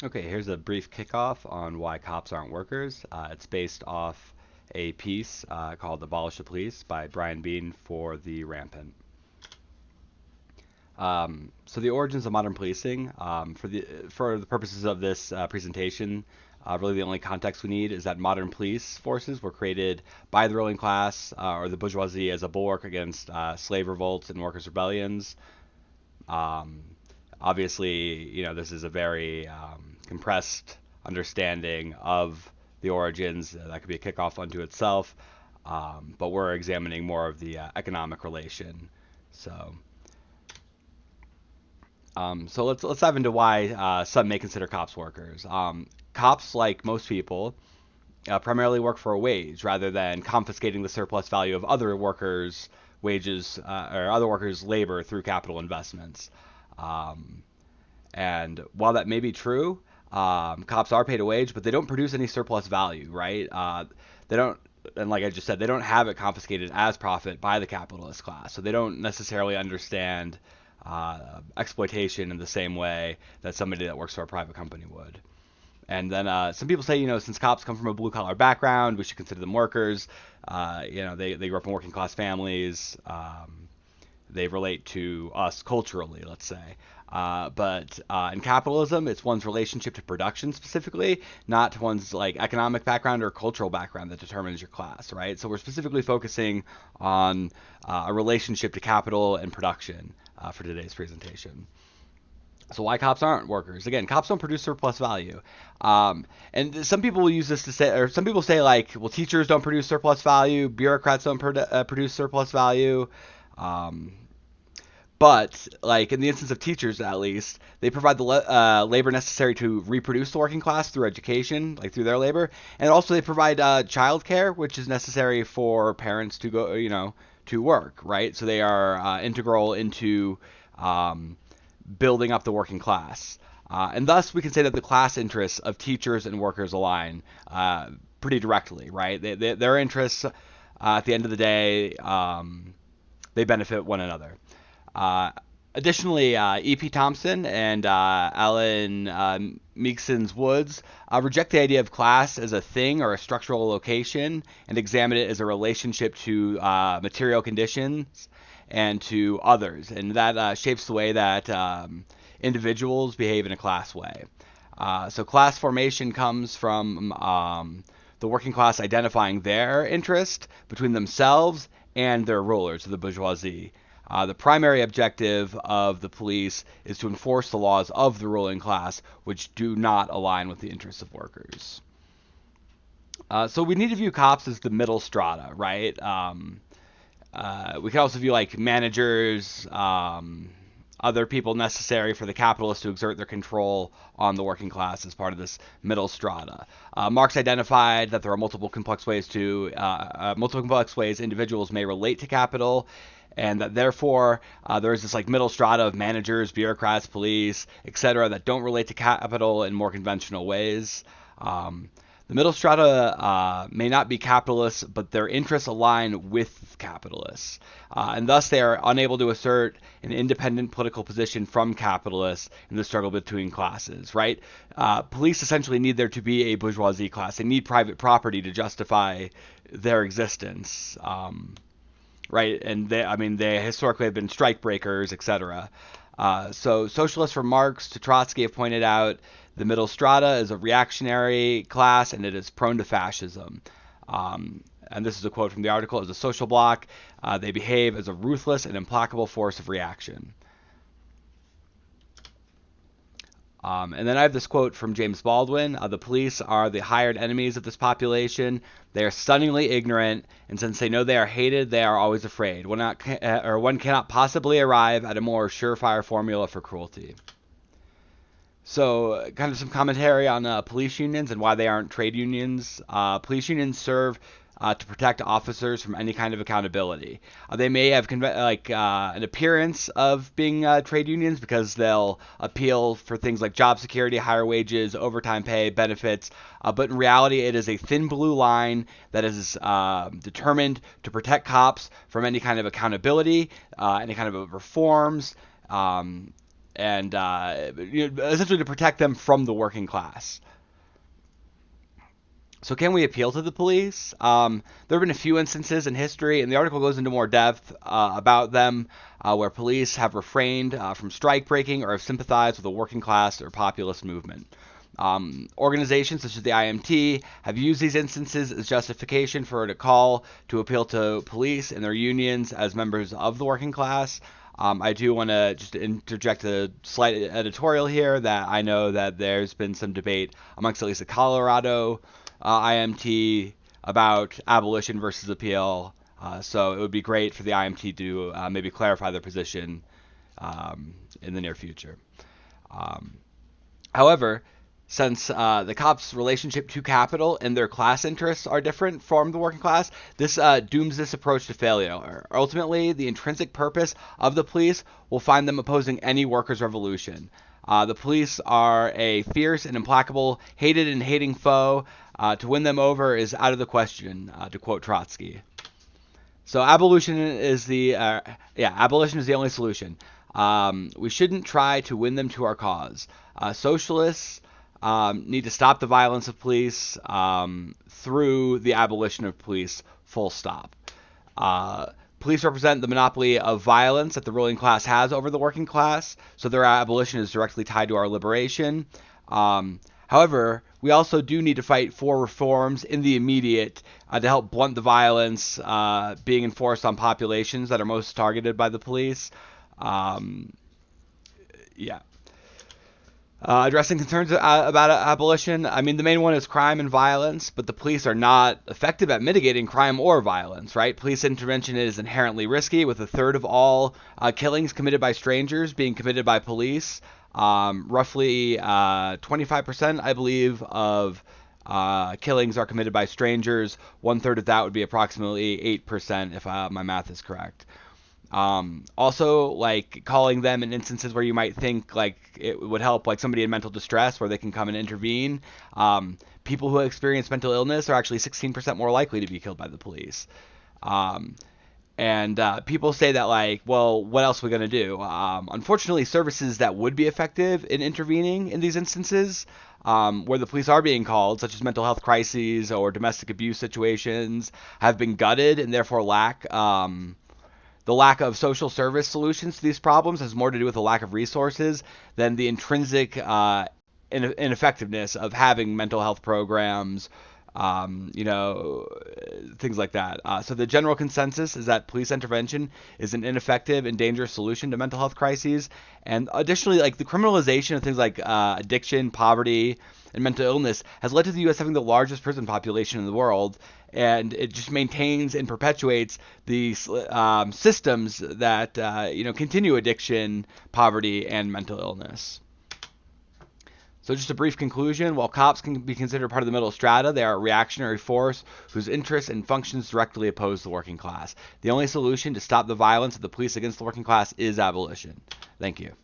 Okay, here's a brief kickoff on why cops aren't workers. It's based off a piece called Abolish the Police by Brian Bean for The Rampant. So the origins of modern policing, for the purposes of this presentation, really the only context we need is that modern police forces were created by the ruling class or the bourgeoisie as a bulwark against slave revolts and workers' rebellions. Um, Obviously, this is a very compressed understanding of the origins. That could be a kickoff unto itself, but we're examining more of the economic relation. So, so let's dive into why some may consider cops workers. Cops, like most people, primarily work for a wage rather than confiscating the surplus value of other workers' wages or other workers' labor through capital investments. Um, And while that may be true, cops are paid a wage, but they don't produce any surplus value, right? They don't, and like I just said, they don't have it confiscated as profit by the capitalist class. So they don't necessarily understand exploitation in the same way that somebody that works for a private company would. And then some people say, since cops come from a blue collar background, we should consider them workers. They grew up in working class families. They relate to us culturally, let's say. But in capitalism, it's one's relationship to production specifically, not one's like economic background or cultural background that determines your class, right? So we're specifically focusing on a relationship to capital and production for today's presentation. So why cops aren't workers? Again, cops don't produce surplus value. And some people will use this to say, or some people say like, well, teachers don't produce surplus value, bureaucrats don't produce surplus value. Um, but like in the instance of teachers, at least, they provide the labor necessary to reproduce the working class through education, like through their labor, and also they provide childcare, which is necessary for parents to go, to work, right? So they are integral into um, building up the working class. And thus, we can say that the class interests of teachers and workers align pretty directly, right? Their interests, at the end of the day, they benefit one another. Uh, Additionally, E.P. Thompson and Alan Meekson's Woods reject the idea of class as a thing or a structural location and examine it as a relationship to material conditions and to others. And that shapes the way that individuals behave in a class way. So class formation comes from the working class identifying their interest between themselves and their rulers, the bourgeoisie. The primary objective of the police is to enforce the laws of the ruling class, which do not align with the interests of workers. So we need to view cops as the middle strata, right? We can also view like managers, other people necessary for the capitalists to exert their control on the working class as part of this middle strata. Marx identified that there are multiple complex ways individuals may relate to capital, and that therefore there is this like middle strata of managers, bureaucrats, police, etc., that don't relate to capital in more conventional ways. The middle strata may not be capitalists, but their interests align with capitalists, and thus they are unable to assert an independent political position from capitalists in the struggle between classes. Right? Police essentially need there to be a bourgeoisie class. They need private property to justify their existence. Right? And they historically have been strike breakers, etc. So socialists from Marx to Trotsky have pointed out the middle strata is a reactionary class and it is prone to fascism. And this is a quote from the article: as a social bloc, they behave as a ruthless and implacable force of reaction. And then I have this quote from James Baldwin: the police are the hired enemies of this population. They are stunningly ignorant, and since they know they are hated, they are always afraid. One cannot possibly arrive at a more surefire formula for cruelty. So, kind of some commentary on police unions and why they aren't trade unions. Police unions serve to protect officers from any kind of accountability. They may have an appearance of being trade unions because they'll appeal for things like job security, higher wages, overtime pay, benefits. But in reality, it is a thin blue line that is determined to protect cops from any kind of accountability, any kind of reforms. and essentially to protect them from the working class. So can we appeal to the police? There have been a few instances in history, and the article goes into more depth about them, where police have refrained from strike breaking or have sympathized with a working class or populist movement. Organizations such as the IMT have used these instances as justification for a call to appeal to police and their unions as members of the working class. I do want to just interject a slight editorial here that I know that there's been some debate amongst at least the Colorado IMT about abolition versus appeal. So it would be great for the IMT to maybe clarify their position in the near future. However, since the cops' relationship to capital and their class interests are different from the working class, this dooms this approach to failure. Ultimately, the intrinsic purpose of the police will find them opposing any workers' revolution. The police are a fierce and implacable, hated and hating foe. To win them over is out of the question, to quote Trotsky. So abolition is the only solution. We shouldn't try to win them to our cause. Socialists need to stop the violence of police through the abolition of police, full stop. Police represent the monopoly of violence that the ruling class has over the working class, so their abolition is directly tied to our liberation. However, we also do need to fight for reforms in the immediate to help blunt the violence being enforced on populations that are most targeted by the police. Addressing concerns about abolition. I mean, the main one is crime and violence, but the police are not effective at mitigating crime or violence, right? Police intervention is inherently risky, with a third of all killings committed by strangers being committed by police. Roughly 25%, I believe, of killings are committed by strangers. One third of that would be approximately 8%, if my math is correct. Also, like, calling them in instances where you might think like it would help, like somebody in mental distress, where they can come and intervene. People who experience mental illness are actually 16% more likely to be killed by the police. And people say that, like, well, what else are we going to do? Unfortunately, services that would be effective in intervening in these instances, where the police are being called, such as mental health crises or domestic abuse situations, have been gutted and therefore lack. The lack of social service solutions to these problems has more to do with the lack of resources than the intrinsic ineffectiveness of having mental health programs, things like that. So the general consensus is that police intervention is an ineffective and dangerous solution to mental health crises. And additionally, like, the criminalization of things like addiction, poverty, and mental illness has led to the U.S. having the largest prison population in the world. And it just maintains and perpetuates these systems that continue addiction, poverty, and mental illness. So just a brief conclusion: while cops can be considered part of the middle strata, they are a reactionary force whose interests and functions directly oppose the working class. The only solution to stop the violence of the police against the working class is abolition. Thank you.